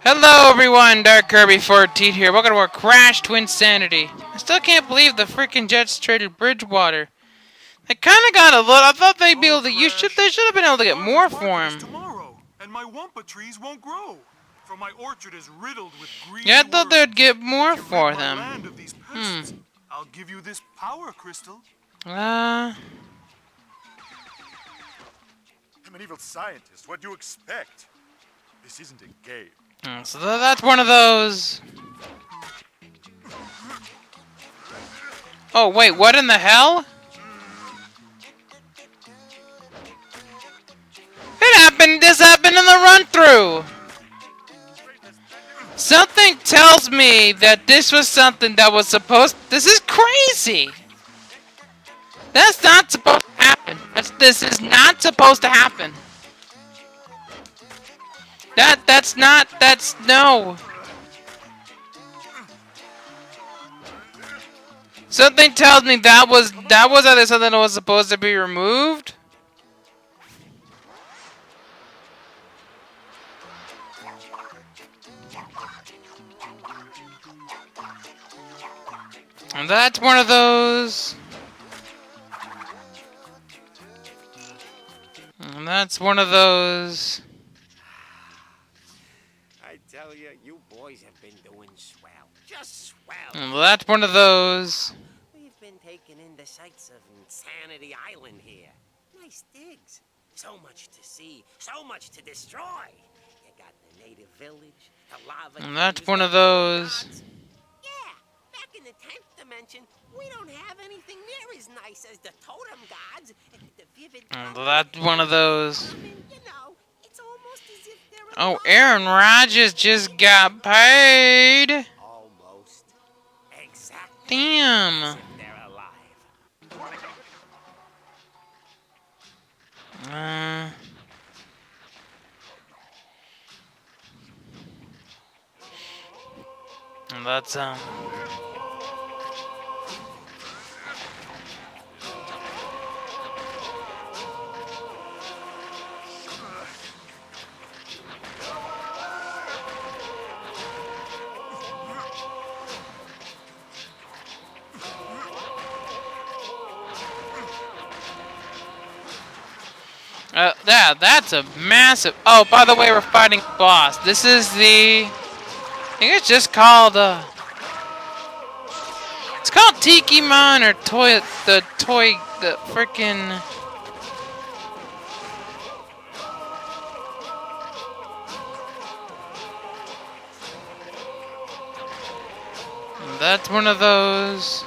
Hello everyone, Dark Kirby 14 here. Welcome to our Crash Twinsanity. I still can't believe the freaking Jets traded Bridgewater. They kind of got a little. I thought they'd be able to. They should have been able to get more for him. Tomorrow, and my wampa trees won't grow. For my orchard is riddled with greedy Yeah, I thought worms. they'd get more for Rid my them. land of these pests. I'll give you this power crystal. I'm an evil scientist. What do you expect? This isn't a game. So that's one of those. Oh wait, what in the hell? This happened in the run-through. Something tells me that this was something that was supposed. This is crazy. That's not supposed to happen. This is not supposed to happen. That's no. Something tells me that was either something that was supposed to be removed. And that's one of those. And that's one of those. I tell you, you boys have been doing swell. Just swell. And that's one of those. We've been taking in the sights of Insanity Island here. Nice digs. So much to see. So much to destroy. You got the native village, the lava. And that's caves, one the of those. gods. Yeah, back in the 10th dimension, we don't have anything near as nice as the totem gods. The vivid And colors, that's one of those. I mean, you know, it's almost as if they're Oh, alive. Aaron Rodgers just got paid. Almost. Exactly. Damn. As if they're alive. And that's yeah, that's a massive. Oh, by the way, we're fighting a boss. This is the. I think it's just called. It's called Tikimon or the frickin'. That's one of those.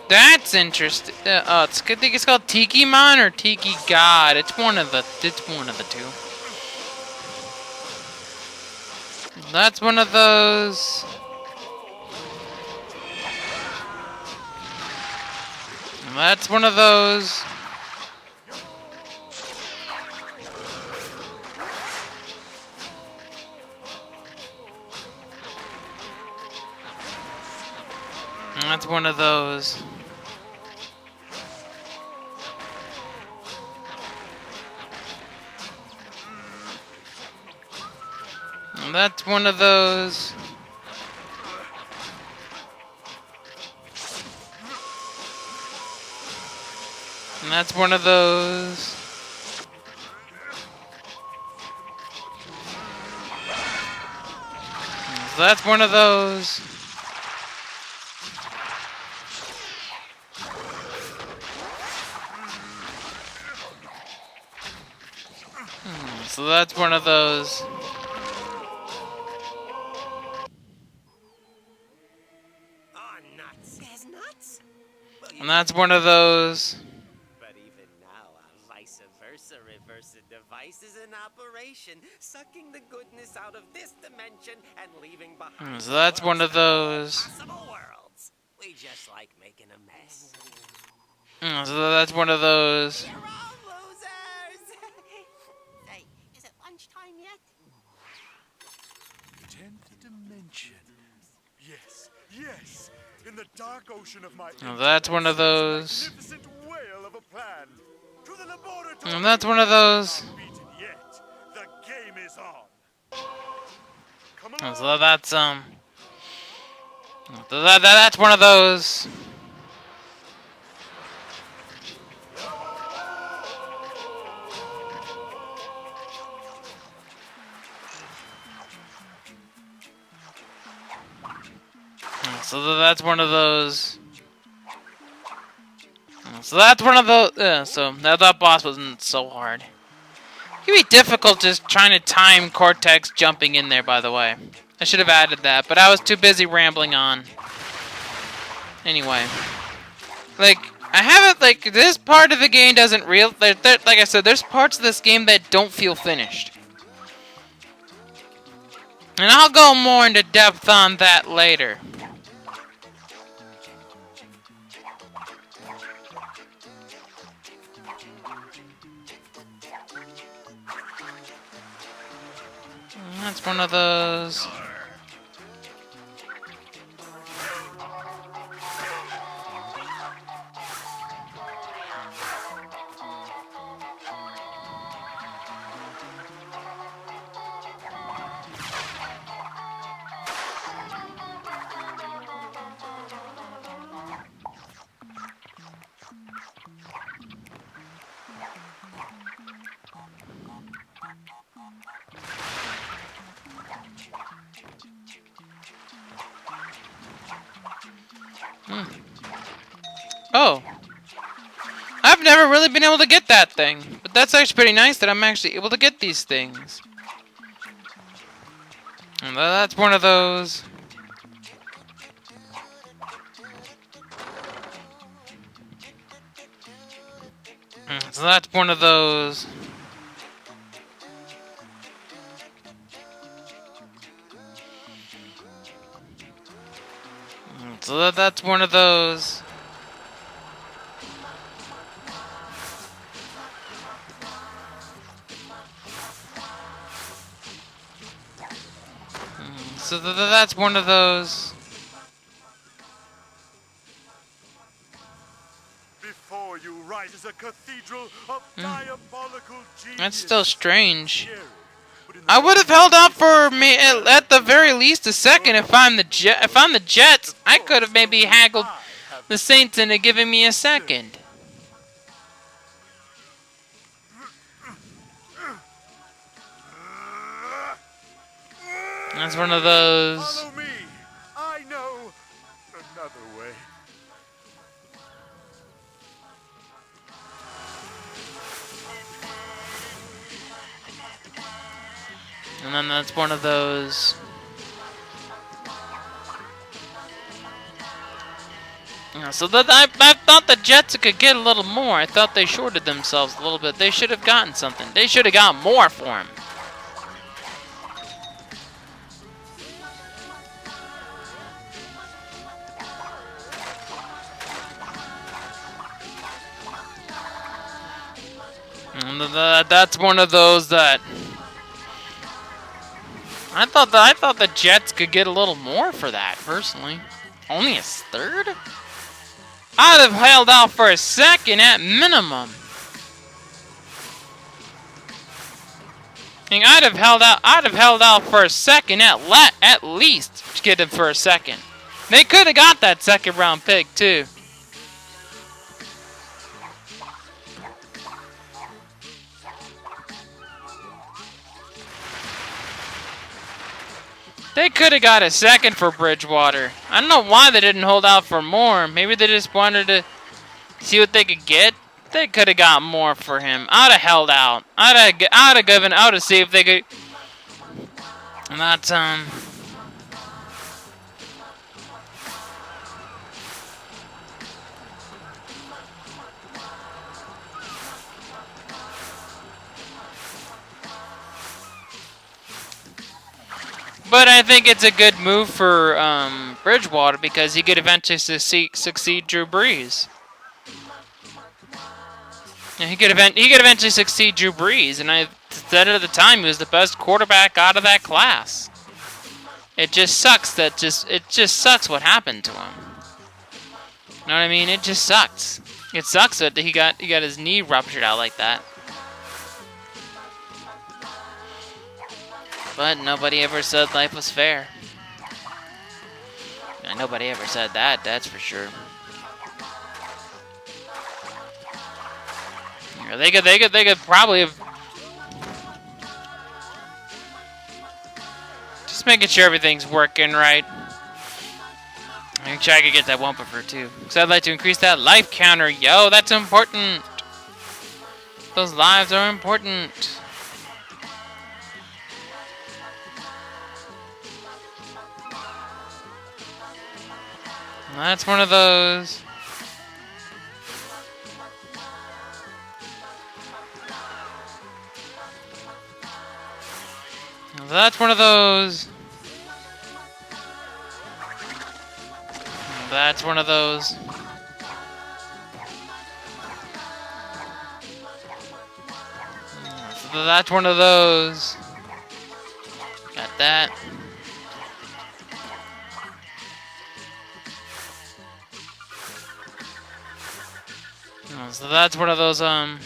That's interesting. I think it's called Tikimon or Tiki God. It's one of the two. That's one of those. And that's one of those. And that's one of those. And that's one of those. And that's one of those. So that's one of those. So that's one of those. Oh, nuts. There's nuts? Well, And that's one of those. But even now, a vice versa reversa device is in operation, sucking the goodness out of this dimension and leaving behind. So that's one of those. Possible worlds. We just like making a mess. So that's one of those. You're all losers. Hey, is it lunchtime yet? 10th dimension. Yes, yes. In the dark ocean of my Now that's one of those. magnificent whale of a plan. To the laboratory. And that's one of those. Beaten yet. The game is on. Come And along. so that's that's one of those. So that's one of those. So that's one of those. So that boss wasn't so hard. It can be difficult just trying to time Cortex jumping in there, by the way. I should have added that, but I was too busy rambling on. Anyway. Like, I haven't, like, this part of the game doesn't like I said, there's parts of this game that don't feel finished. And I'll go more into depth on that later. That's one of those. Oh. I've never really been able to get that thing. But that's actually pretty nice that I'm actually able to get these things. And that's one of those. So that's one of those. So that's one of those. So that's one of those. Before you rise a cathedral of diabolical genius. That's still strange. Scary, but in the I would have held out for me at the very least a second. If I'm the Jets, I could have maybe haggled the Saints into giving me a second. That's one of those. Follow me. I know another way. And then that's one of those. Yeah, so I thought the Jets could get a little more. I thought they shorted themselves a little bit. They should have gotten something. They should have got more for him. And that's one of those that I thought the Jets could get a little more for that, personally. Only a third? I'd have held out for a second at minimum. And I'd have held out for a second at least to get him for a second. They could have got that second round pick too. They could have got a second for Bridgewater. I don't know why they didn't hold out for more. Maybe they just wanted to see what they could get. They could have got more for him. I'd have held out. I'd have see if they could. And that's But I think it's a good move for Bridgewater because he could eventually succeed Drew Brees. Yeah, he could eventually succeed Drew Brees, and I said it at the time he was the best quarterback out of that class. It just sucks it just sucks what happened to him. You know what I mean? It just sucks. It sucks that he got his knee ruptured out like that. But nobody ever said life was fair. Nobody ever said that, that's for sure. Yeah, they could probably have just making sure everything's working right. I'm sure I could get that Wumpa for too. So I'd like to increase that life counter. Yo, that's important. Those lives are important. That's one of those. That's one of those. That's one of those. That's one of those. Got that. So that's one of those, I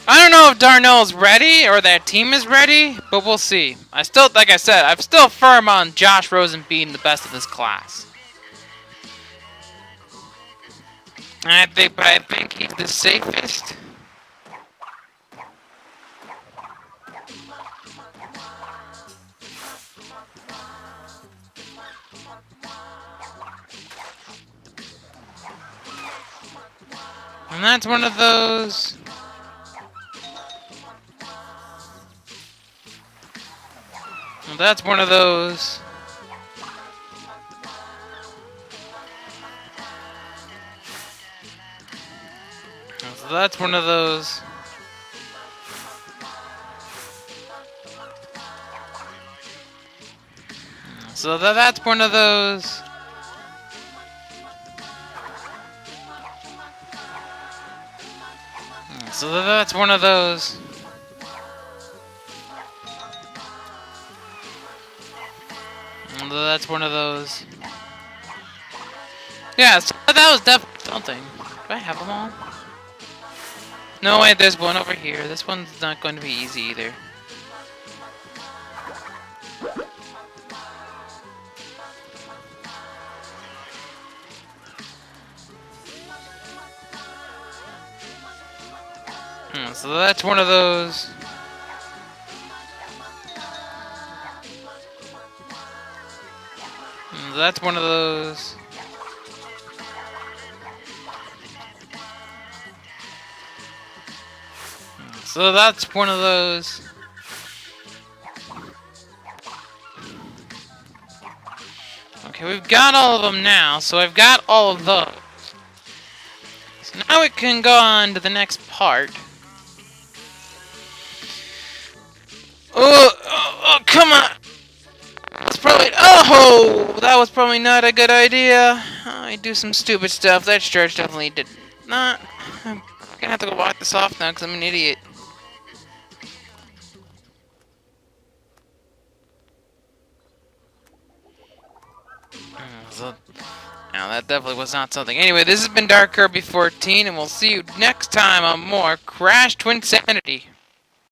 don't know if Darnell's ready or that team is ready, but we'll see. Like I said, I'm still firm on Josh Rosen being the best of this class. I think he's the safest. And that's one of those. And that's one of those. So that's one of those. So that's one of those. So that's one of those. And that's one of those. Yeah, so that was definitely something. Do I have them all? No, wait, there's one over here. This one's not going to be easy either. So that's one of those. That's one of those. So that's one of those. Okay, we've got all of them now, so I've got all of those. So now we can go on to the next part. Oh, come on! That's probably. Oh, that was probably not a good idea. I do some stupid stuff. That church definitely did not. I'm gonna have to go walk this off now because I'm an idiot. So, now that definitely was not something. Anyway, this has been Dark Kirby 14, and we'll see you next time on more Crash Twinsanity.